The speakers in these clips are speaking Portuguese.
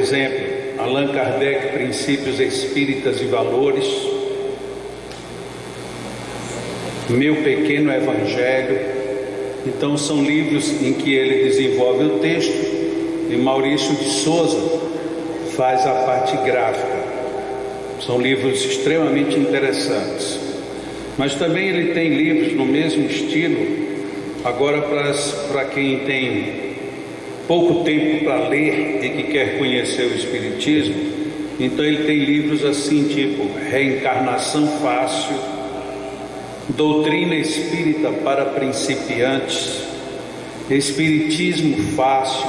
exemplo, Allan Kardec, Princípios Espíritas e Valores, Meu Pequeno Evangelho. Então são livros em que ele desenvolve o texto e Maurício de Souza faz a parte gráfica. São livros extremamente interessantes. Mas também ele tem livros no mesmo estilo, agora para quem tem pouco tempo para ler e que quer conhecer o Espiritismo. Então ele tem livros assim, tipo Reencarnação Fácil, Doutrina Espírita para Principiantes, Espiritismo Fácil.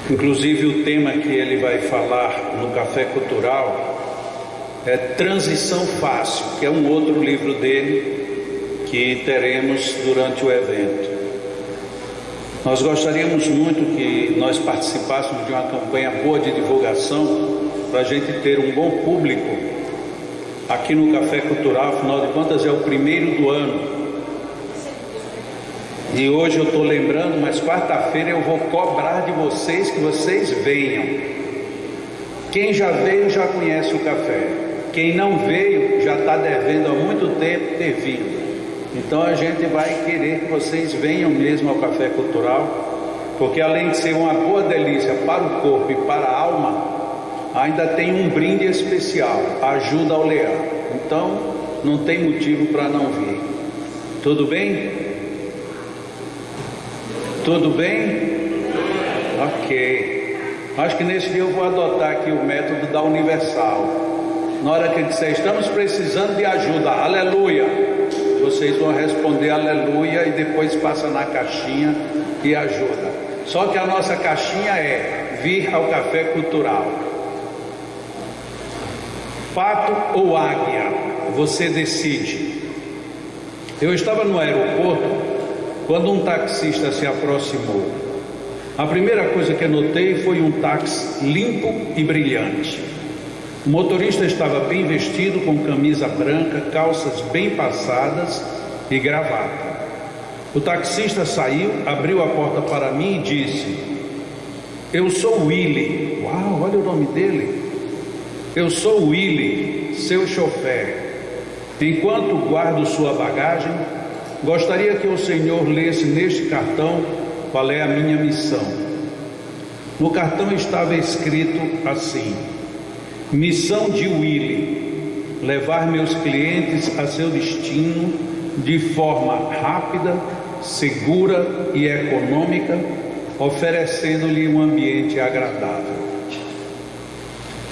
Inclusive o tema que ele vai falar no Café Cultural é Transição Fácil, que é um outro livro dele que teremos durante o evento. Nós gostaríamos muito que nós participássemos de uma campanha boa de divulgação, para a gente ter um bom público aqui no Café Cultural. Afinal de contas é o primeiro do ano, e hoje eu estou lembrando, mas quarta-feira eu vou cobrar de vocês que vocês venham. Quem já veio já conhece o café, quem não veio já está devendo há muito tempo ter vindo. Então a gente vai querer que vocês venham mesmo ao Café Cultural, porque além de ser uma boa delícia para o corpo e para a alma, ainda tem um brinde especial, ajuda ao leão. Então não tem motivo para não vir. Tudo bem? Tudo bem? Ok. Acho que nesse dia eu vou adotar aqui o método da Universal. Na hora que ele disser, estamos precisando de ajuda, aleluia, vocês vão responder aleluia e depois passa na caixinha e ajuda. Só que a nossa caixinha é vir ao Café Cultural. Pato ou águia, você decide. Eu estava no aeroporto quando um taxista se aproximou. A primeira coisa que notei foi um táxi limpo e brilhante. O motorista estava bem vestido, com camisa branca, calças bem passadas e gravata. O taxista saiu, abriu a porta para mim e disse: eu sou Willy. Uau, olha o nome dele. Eu sou Willy, seu chofer. Enquanto guardo sua bagagem, gostaria que o senhor lesse neste cartão qual é a minha missão. No cartão estava escrito assim: missão de Willy, levar meus clientes a seu destino de forma rápida, segura e econômica, oferecendo-lhe um ambiente agradável.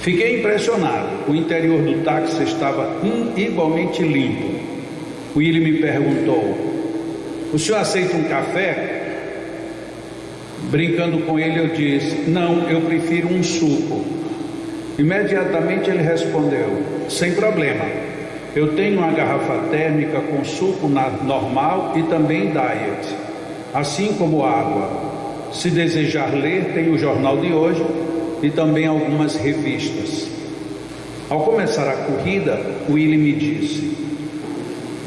Fiquei impressionado. O interior do táxi estava igualmente limpo. Willy me perguntou: o senhor aceita um café? Brincando com ele eu disse: não, eu prefiro um suco. Imediatamente ele respondeu: sem problema, eu tenho uma garrafa térmica com suco normal e também diet, assim como água. Se desejar ler, tem o jornal de hoje e também algumas revistas. Ao começar a corrida, Willy me disse: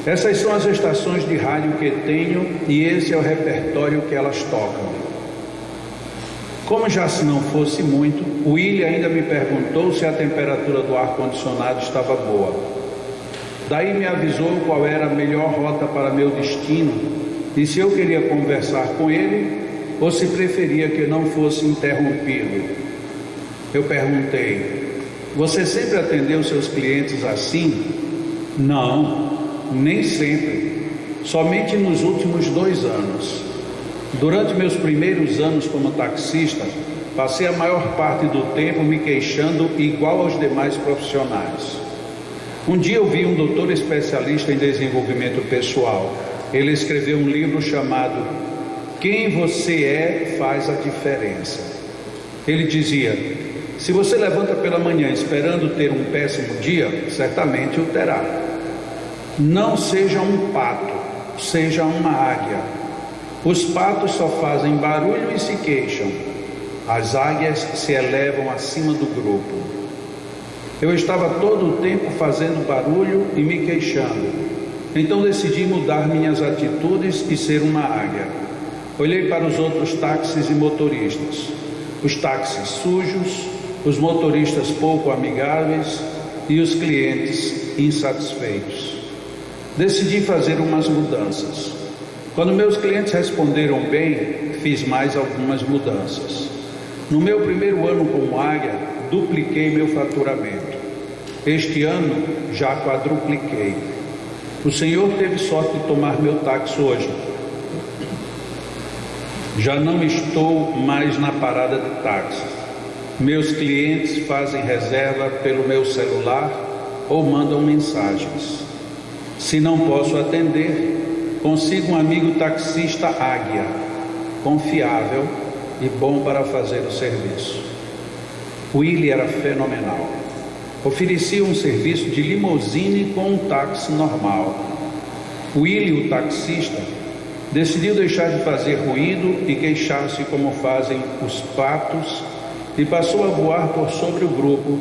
essas são as estações de rádio que tenho e esse é o repertório que elas tocam. Como já se não fosse muito, o Willy ainda me perguntou se a temperatura do ar-condicionado estava boa. Daí me avisou qual era a melhor rota para meu destino e se eu queria conversar com ele ou se preferia que não fosse interrompido. Eu perguntei: você sempre atendeu seus clientes assim? Não, nem sempre. Somente nos últimos 2 anos. Durante meus primeiros anos como taxista, passei a maior parte do tempo me queixando igual aos demais profissionais. Um dia eu vi um doutor especialista em desenvolvimento pessoal. Ele escreveu um livro chamado Quem Você É Faz a Diferença. Ele dizia: se você levanta pela manhã esperando ter um péssimo dia, certamente o terá. Não seja um pato, seja uma águia. Os patos só fazem barulho e se queixam. As águias se elevam acima do grupo. Eu estava todo o tempo fazendo barulho e me queixando. Então decidi mudar minhas atitudes e ser uma águia. Olhei para os outros táxis e motoristas. os táxis sujos, os motoristas pouco amigáveis e os clientes insatisfeitos. Decidi fazer umas mudanças. Quando meus clientes responderam bem, fiz mais algumas mudanças. No meu primeiro ano como Águia, dupliquei meu faturamento. Este ano, já quadrupliquei. O senhor teve sorte de tomar meu táxi hoje. Já não estou mais na parada de táxi. Meus clientes fazem reserva pelo meu celular ou mandam mensagens. Se não posso atender, consigo um amigo taxista Águia, confiável e bom para fazer o serviço. Willy era fenomenal. Oferecia um serviço de limusine com um táxi normal. Willy, o taxista, decidiu deixar de fazer ruído e queixar-se como fazem os patos e passou a voar por sobre o grupo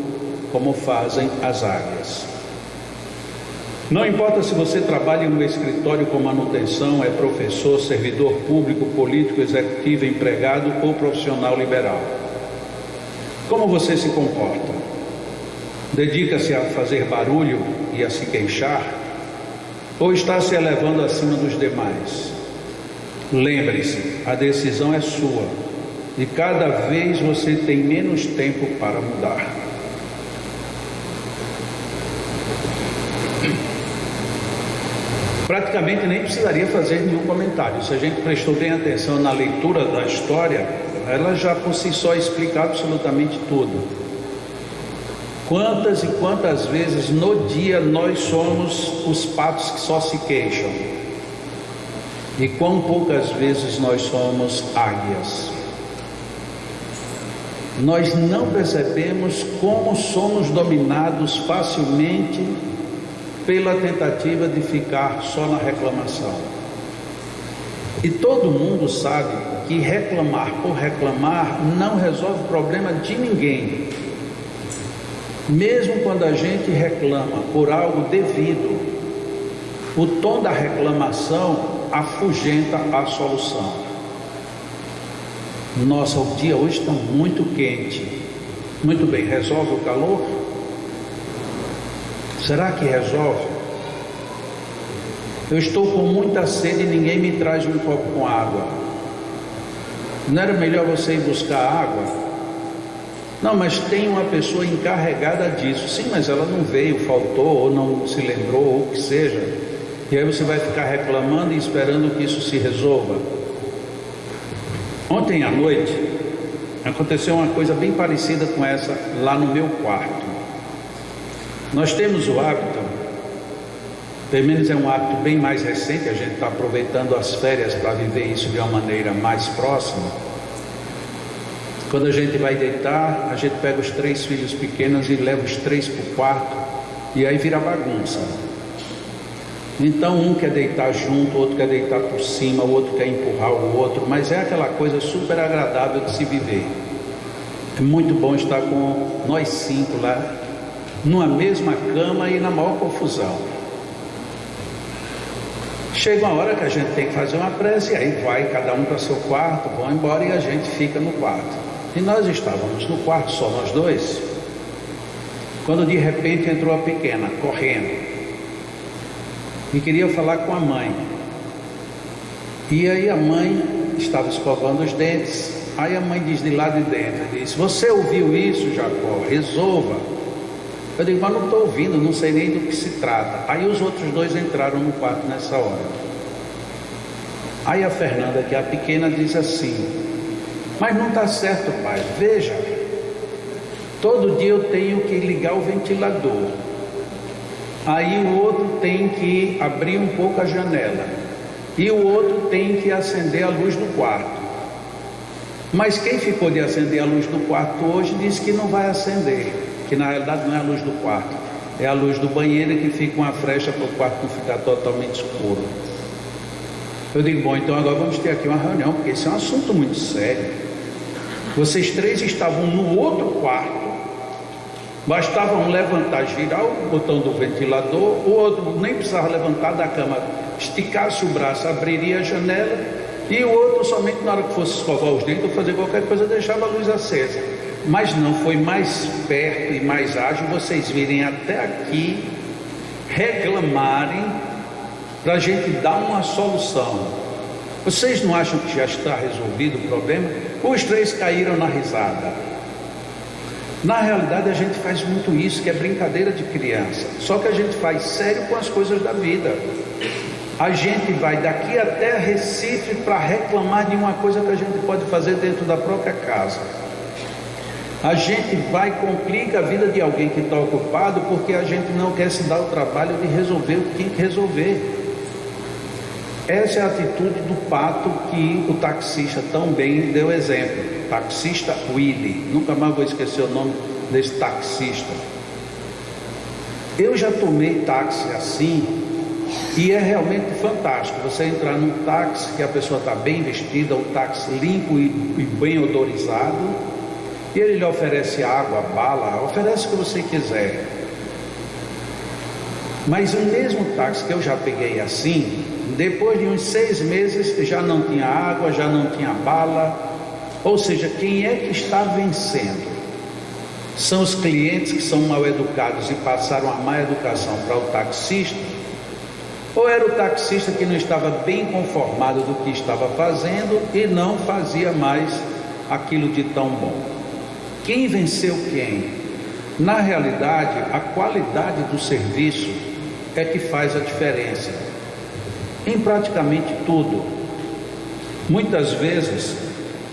como fazem as águias. Não importa se você trabalha em um escritório com manutenção, é professor, servidor público, político, executivo, empregado ou profissional liberal. Como você se comporta? Dedica-se a fazer barulho e a se queixar? Ou está se elevando acima dos demais? Lembre-se, a decisão é sua e cada vez você tem menos tempo para mudar. Praticamente nem precisaria fazer nenhum comentário. Se a gente prestou bem atenção na leitura da história, ela já por si só explica absolutamente tudo. Quantas e quantas vezes no dia nós somos os patos que só se queixam? E quão poucas vezes nós somos águias? Nós não percebemos como somos dominados facilmente pela tentativa de ficar só na reclamação. E todo mundo sabe que reclamar por reclamar não resolve o problema de ninguém. Mesmo quando a gente reclama por algo devido, o tom da reclamação afugenta a solução. Nossa, o dia hoje está muito quente. Muito bem, resolve o calor? Será que resolve? Eu estou com muita sede e ninguém me traz um copo com água. Não era melhor você ir buscar água? Não, mas tem uma pessoa encarregada disso. Sim, mas ela não veio, faltou, ou não se lembrou, ou o que seja. E aí você vai ficar reclamando e esperando que isso se resolva. Ontem à noite, aconteceu uma coisa bem parecida com essa lá no meu quarto. Nós temos o hábito, pelo menos é um hábito bem mais recente, a gente está aproveitando as férias para viver isso de uma maneira mais próxima. Quando a gente vai deitar, a gente pega os 3 filhos pequenos e leva os 3 para o quarto, e aí vira bagunça. Então um quer deitar junto, o outro quer deitar por cima, o outro quer empurrar o outro, mas é aquela coisa super agradável de se viver. É muito bom estar com nós 5 lá, numa mesma cama e na maior confusão. Chega uma hora que a gente tem que fazer uma prece, e aí vai cada um para seu quarto, vão embora e a gente fica no quarto. E nós estávamos no quarto, só nós 2, quando de repente entrou a pequena, correndo, e queria falar com a mãe. E aí a mãe estava escovando os dentes, aí a mãe diz de lá de dentro, diz: você ouviu isso, Jacó? Resolva. Eu digo: mas não estou ouvindo, não sei nem do que se trata. Aí os outros 2 entraram no quarto nessa hora. Aí a Fernanda, que é a pequena, diz assim: mas não está certo, pai, veja, todo dia eu tenho que ligar o ventilador, aí o outro tem que abrir um pouco a janela, e o outro tem que acender a luz do quarto. Mas quem ficou de acender a luz do quarto hoje disse que não vai acender, que na realidade não é a luz do quarto, é a luz do banheiro, que fica uma frecha para o quarto não ficar totalmente escuro. Eu digo: bom, então agora vamos ter aqui uma reunião, porque esse é um assunto muito sério. Vocês 3 estavam no outro quarto, bastava um levantar, girar o botão do ventilador, o outro nem precisava levantar da cama, esticasse o braço, abriria a janela, e o outro somente que na hora que fosse escovar os dentes ou fazer qualquer coisa, deixava a luz acesa. Mas não, foi mais perto e mais ágil vocês virem até aqui, reclamarem, para a gente dar uma solução. Vocês não acham que já está resolvido o problema? Os três caíram na risada. Na realidade a gente faz muito isso, que é brincadeira de criança. Só que a gente faz sério com as coisas da vida. A gente vai daqui até Recife para reclamar de uma coisa que a gente pode fazer dentro da própria casa. A gente vai e complica a vida de alguém que está ocupado porque a gente não quer se dar o trabalho de resolver o que tem que resolver. Essa é a atitude do pato que o taxista tão bem deu exemplo. Taxista Willy, nunca mais vou esquecer o nome desse taxista. Eu já tomei táxi assim e é realmente fantástico. Você entrar num táxi que a pessoa está bem vestida, um táxi limpo e bem odorizado, e ele lhe oferece água, bala, oferece o que você quiser. Mas o mesmo táxi que eu já peguei assim, depois de uns 6 meses já não tinha água, já não tinha bala. Ou seja, quem é que está vencendo? São os clientes que são mal educados e passaram a má educação para o taxista? Ou era o taxista que não estava bem conformado do que estava fazendo e não fazia mais aquilo de tão bom? Quem venceu quem? Na realidade, a qualidade do serviço é que faz a diferença em praticamente tudo. Muitas vezes,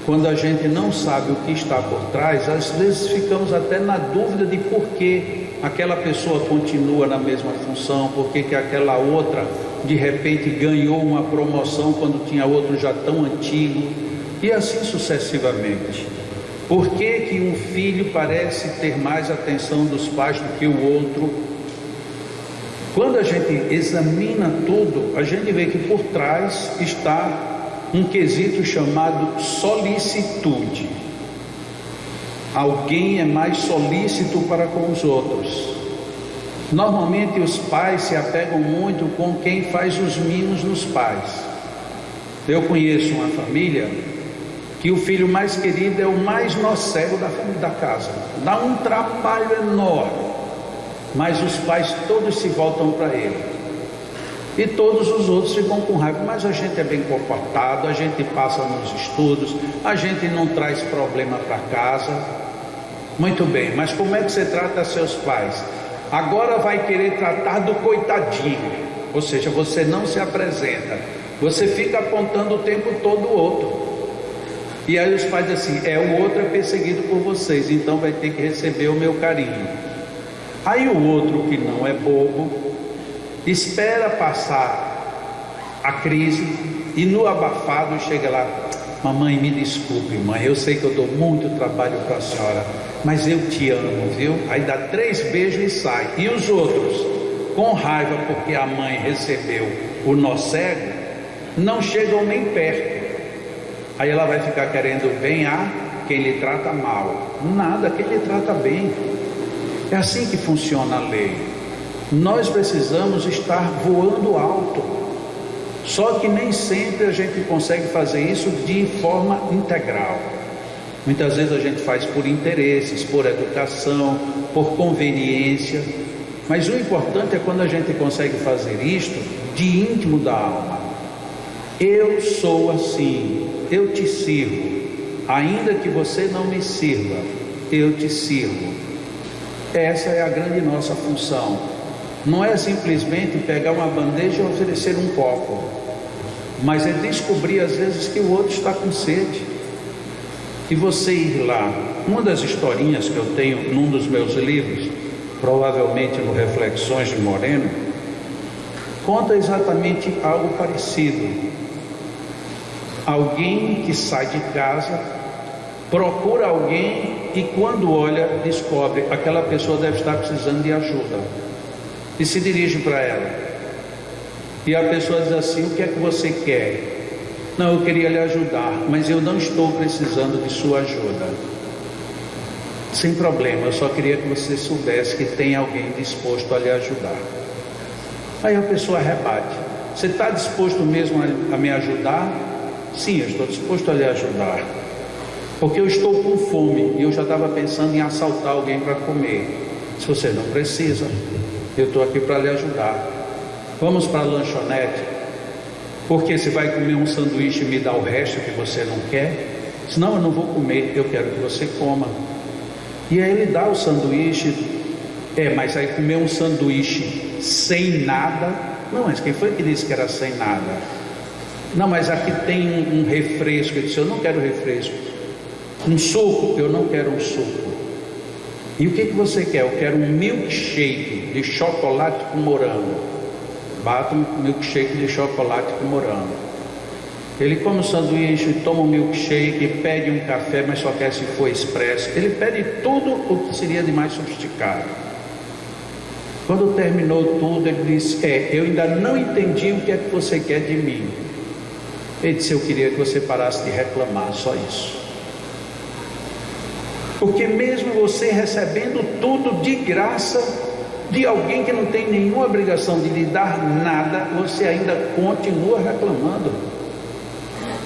quando a gente não sabe o que está por trás, às vezes ficamos até na dúvida de por que aquela pessoa continua na mesma função, por que aquela outra de repente ganhou uma promoção quando tinha outro já tão antigo, e assim sucessivamente. Por que que um filho parece ter mais atenção dos pais do que o outro? Quando a gente examina tudo, a gente vê que por trás está um quesito chamado solicitude. Alguém é mais solícito para com os outros. Normalmente os pais se apegam muito com quem faz os mimos nos pais. Eu conheço uma família que o filho mais querido é o mais nocego da casa. Dá um trabalho enorme, mas os pais todos se voltam para ele. E todos os outros ficam com raiva, mas a gente é bem comportado, a gente passa nos estudos, a gente não traz problema para casa. Muito bem, mas como é que você trata seus pais? Agora vai querer tratar do coitadinho, ou seja, você não se apresenta, você fica apontando o tempo todo o outro. E aí os pais dizem assim, o outro é perseguido por vocês, então vai ter que receber o meu carinho. Aí o outro, que não é bobo, espera passar a crise e no abafado chega lá, mamãe, me desculpe, mãe, eu sei que eu dou muito trabalho para a senhora, mas eu te amo, viu? Aí dá 3 beijos e sai. E os outros, com raiva porque a mãe recebeu o nó cego, não chegam nem perto. Aí ela vai ficar querendo bem a quem lhe trata mal. Nada, quem lhe trata bem. É assim que funciona a lei. Nós precisamos estar voando alto. Só que nem sempre a gente consegue fazer isso de forma integral. Muitas vezes a gente faz por interesses, por educação, por conveniência. Mas o importante é quando a gente consegue fazer isto de íntimo da alma. Eu sou assim, eu te sirvo, ainda que você não me sirva, eu te sirvo. Essa é a grande nossa função. Não é simplesmente pegar uma bandeja e oferecer um copo, mas é descobrir às vezes que o outro está com sede e você ir lá. Uma das historinhas que eu tenho num dos meus livros, provavelmente no Reflexões de Moreno, conta exatamente algo parecido. Alguém que sai de casa, procura alguém e quando olha, descobre que aquela pessoa deve estar precisando de ajuda e se dirige para ela. E a pessoa diz assim, o que é que você quer? Não, eu queria lhe ajudar, mas eu não estou precisando de sua ajuda. Sem problema, eu só queria que você soubesse que tem alguém disposto a lhe ajudar. Aí a pessoa rebate, você está disposto mesmo a me ajudar? Sim, eu estou disposto a lhe ajudar, porque eu estou com fome e eu já estava pensando em assaltar alguém para comer. Se você não precisa, eu estou aqui para lhe ajudar. Vamos para a lanchonete, porque você vai comer um sanduíche e me dá o resto que você não quer? Senão eu não vou comer, eu quero que você coma. E aí ele dá o sanduíche. Mas aí comer um sanduíche sem nada? Não, mas quem foi que disse que era sem nada? Não, mas aqui tem um refresco. Ele disse, eu não quero refresco. Um suco? Eu não quero um suco. E o que você quer? Eu quero um milkshake de chocolate com morango. Bata um milkshake de chocolate com morango. Ele come o sanduíche, toma um milkshake, pede um café, mas só quer se for expresso. Ele pede tudo o que seria de mais sofisticado. Quando terminou tudo, ele disse, eu ainda não entendi o que é que você quer de mim. Ele disse, eu queria que você parasse de reclamar, só isso. Porque mesmo você recebendo tudo de graça, de alguém que não tem nenhuma obrigação de lhe dar nada, você ainda continua reclamando.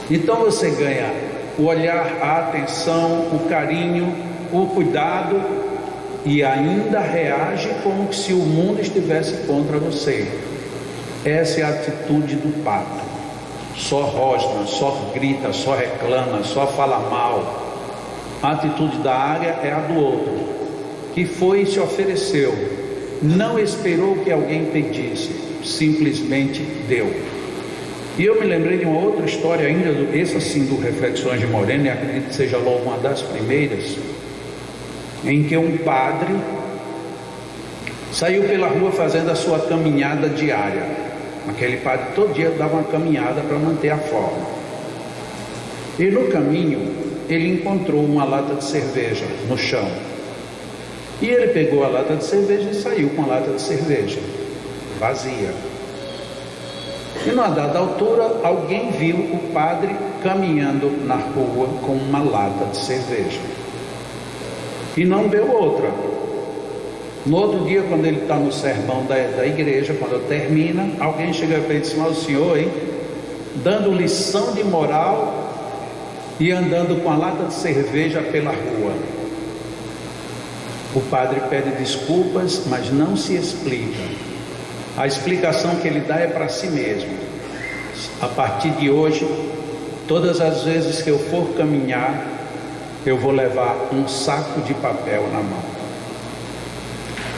Então você ganha o olhar, a atenção, o carinho, o cuidado, e ainda reage como se o mundo estivesse contra você. Essa é a atitude do pato. Só rosna, só grita, só reclama, só fala mal. A atitude da águia é a do outro, que foi e se ofereceu, não esperou que alguém pedisse, simplesmente deu. E eu me lembrei de uma outra história ainda, essa sim do Reflexões de Moreno, e acredito que seja logo uma das primeiras, em que um padre saiu pela rua fazendo a sua caminhada diária. Aquele padre todo dia dava uma caminhada para manter a forma. E no caminho ele encontrou uma lata de cerveja no chão. E ele pegou a lata de cerveja e saiu com a lata de cerveja vazia. E numa dada altura alguém viu o padre caminhando na rua com uma lata de cerveja. E não deu outra. No outro dia, quando ele está no sermão da igreja, quando termina, alguém chega para ele e diz, mas o senhor, hein, dando lição de moral e andando com a lata de cerveja pela rua. O padre pede desculpas, mas não se explica. A explicação que ele dá é para si mesmo. A partir de hoje, todas as vezes que eu for caminhar, eu vou levar um saco de papel na mão.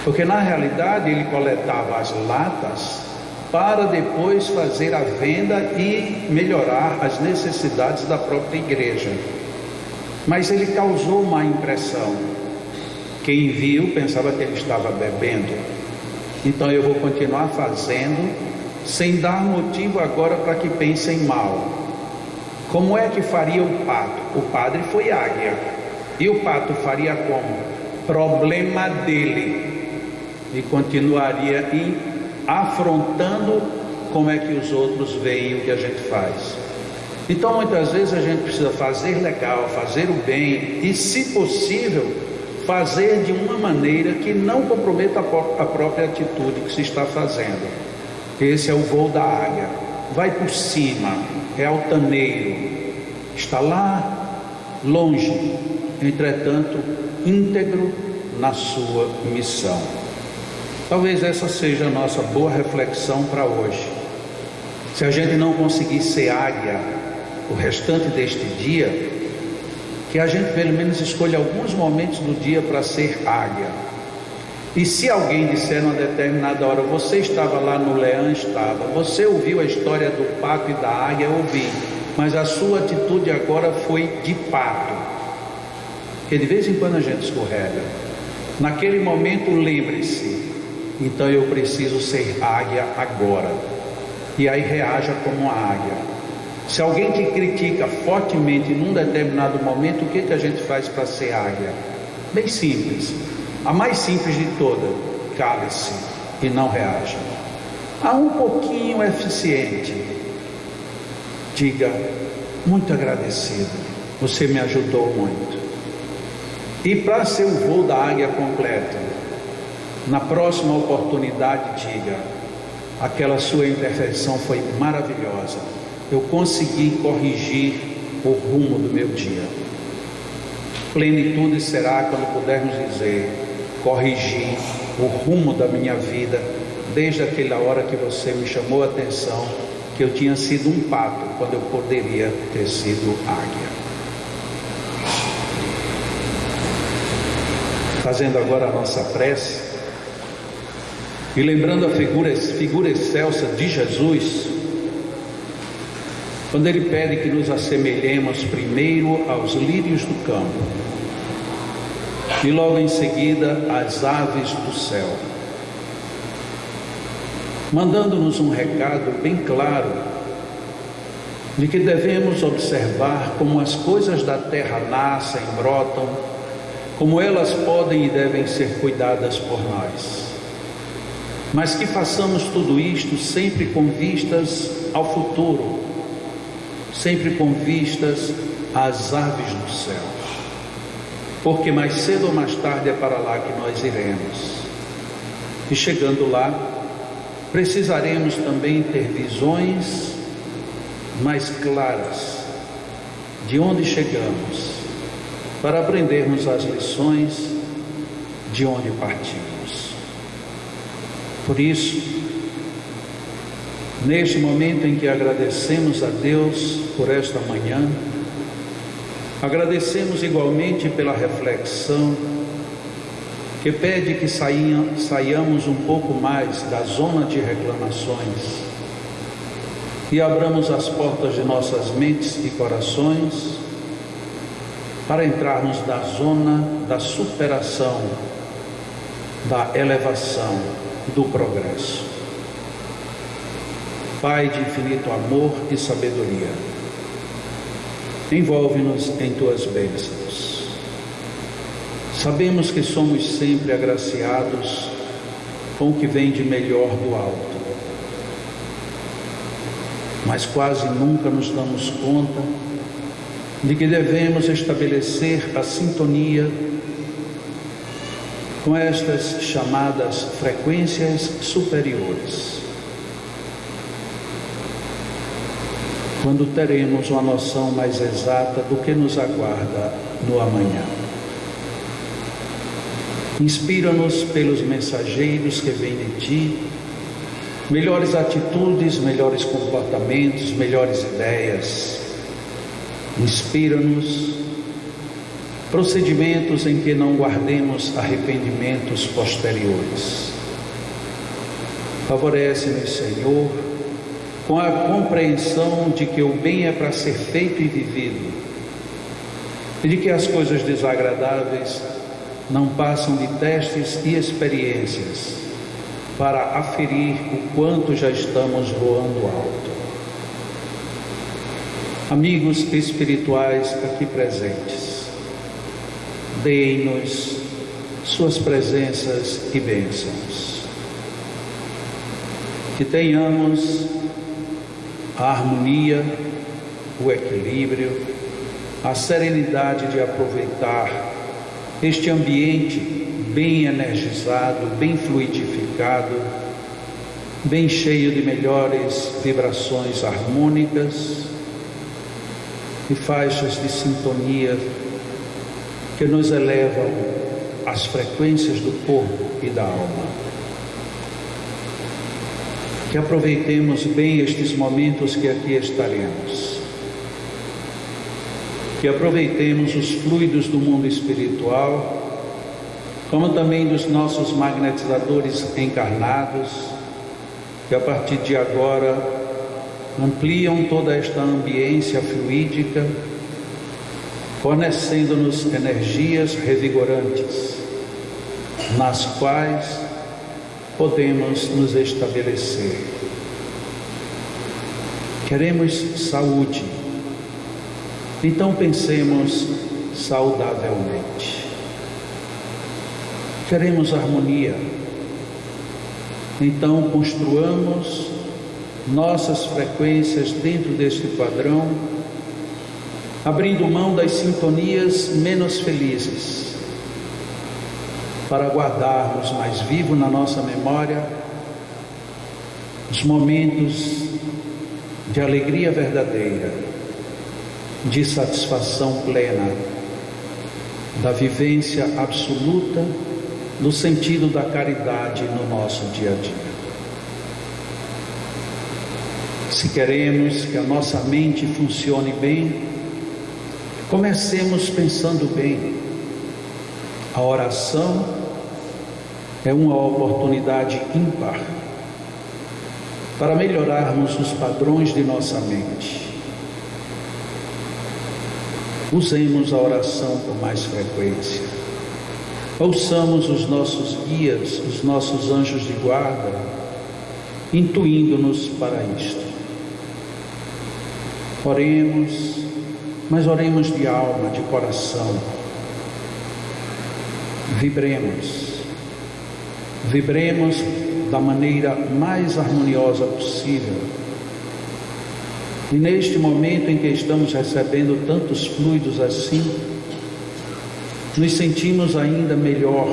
Porque na realidade ele coletava as latas para depois fazer a venda e melhorar as necessidades da própria igreja. Mas ele causou má impressão. Quem viu pensava que ele estava bebendo. Então eu vou continuar fazendo sem dar motivo agora para que pensem mal. Como é que faria o pato? O padre foi águia. E o pato faria como? Problema dele. E continuaria afrontando como é que os outros veem o que a gente faz. Então muitas vezes a gente precisa fazer legal, fazer o bem e, se possível, fazer de uma maneira que não comprometa a própria atitude que se está fazendo. Esse é o voo da águia. Vai por cima, é altaneiro, está lá longe, entretanto íntegro na sua missão. Talvez essa seja a nossa boa reflexão para hoje. Se a gente não conseguir ser águia o restante deste dia, que a gente pelo menos escolha alguns momentos do dia para ser águia. E se alguém disser numa determinada hora, você estava lá no leão, estava, você ouviu a história do pato e da águia, ouvi, mas a sua atitude agora foi de pato, porque de vez em quando a gente escorrega. Naquele momento lembre-se, então eu preciso ser águia agora, e aí reaja como a águia. Se alguém te critica fortemente num determinado momento, o que a gente faz para ser águia? Bem simples, a mais simples de toda, cale-se e não reaja. A um pouquinho eficiente, diga, muito agradecido, você me ajudou muito. E para ser o voo da águia completo, na próxima oportunidade diga, aquela sua intervenção foi maravilhosa, eu consegui corrigir o rumo do meu dia. Plenitude será quando pudermos dizer: corrigi o rumo da minha vida desde aquela hora que você me chamou a atenção que eu tinha sido um pato quando eu poderia ter sido águia. Fazendo agora a nossa prece e lembrando a figura excelsa de Jesus, quando ele pede que nos assemelhemos primeiro aos lírios do campo e logo em seguida às aves do céu, mandando-nos um recado bem claro de que devemos observar como as coisas da terra nascem, brotam, como elas podem e devem ser cuidadas por nós, mas que façamos tudo isto sempre com vistas ao futuro, sempre com vistas às aves do céu, porque mais cedo ou mais tarde é para lá que nós iremos, e chegando lá, precisaremos também ter visões mais claras de onde chegamos, para aprendermos as lições de onde partimos. Por isso, neste momento em que agradecemos a Deus por esta manhã, agradecemos igualmente pela reflexão que pede que saiamos um pouco mais da zona de reclamações e abramos as portas de nossas mentes e corações para entrarmos na zona da superação, da elevação, do progresso. Pai de infinito amor e sabedoria, envolve-nos em tuas bênçãos. Sabemos que somos sempre agraciados com o que vem de melhor do alto, mas quase nunca nos damos conta de que devemos estabelecer a sintonia com estas chamadas frequências superiores, quando teremos uma noção mais exata do que nos aguarda no amanhã. Inspira-nos pelos mensageiros que vêm de Ti, melhores atitudes, melhores comportamentos, melhores ideias. Inspira-nos procedimentos em que não guardemos arrependimentos posteriores. Favorece-nos, Senhor, com a compreensão de que o bem é para ser feito e vivido, e de que as coisas desagradáveis não passam de testes e experiências para aferir o quanto já estamos voando alto. Amigos espirituais aqui presentes, deem-nos suas presenças e bênçãos. Que tenhamos a harmonia, o equilíbrio, a serenidade de aproveitar este ambiente bem energizado, bem fluidificado, bem cheio de melhores vibrações harmônicas e faixas de sintonia que nos elevam às frequências do corpo e da alma. Que aproveitemos bem estes momentos que aqui estaremos. Que aproveitemos os fluidos do mundo espiritual, como também dos nossos magnetizadores encarnados, que a partir de agora ampliam toda esta ambiência fluídica, fornecendo-nos energias revigorantes, nas quais podemos nos estabelecer. Queremos saúde, então pensemos saudavelmente. Queremos harmonia, então construamos nossas frequências dentro deste padrão, abrindo mão das sintonias menos felizes, para guardarmos mais vivo na nossa memória os momentos de alegria verdadeira, de satisfação plena, da vivência absoluta do sentido da caridade no nosso dia a dia. Se queremos que a nossa mente funcione bem, comecemos pensando bem. A oração é uma oportunidade ímpar para melhorarmos os padrões de nossa mente. Usemos a oração com mais frequência. Ouçamos os nossos guias, os nossos anjos de guarda, intuindo-nos para isto. Oremos, mas oremos de alma, de coração. Vibremos da maneira mais harmoniosa possível. E neste momento em que estamos recebendo tantos fluidos assim, nos sentimos ainda melhor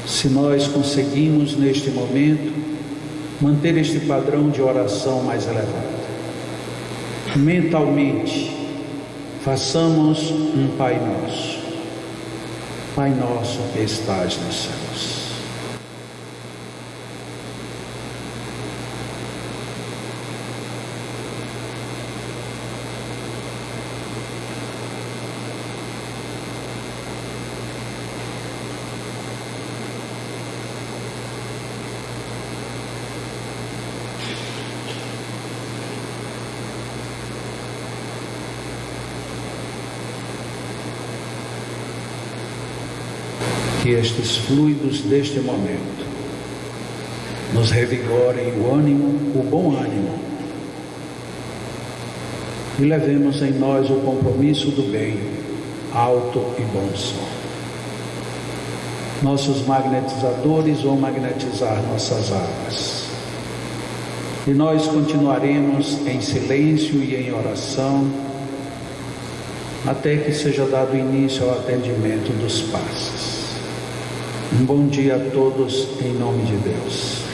se nós conseguimos neste momento manter este padrão de oração mais elevado. Mentalmente, façamos um Pai Nosso. Pai nosso que estás nos céus. Que estes fluidos deste momento nos revigorem o ânimo, o bom ânimo, e levemos em nós o compromisso do bem, alto e bom som. Nossos magnetizadores vão magnetizar nossas almas, e nós continuaremos em silêncio e em oração, até que seja dado início ao atendimento dos passes. Um bom dia a todos, em nome de Deus.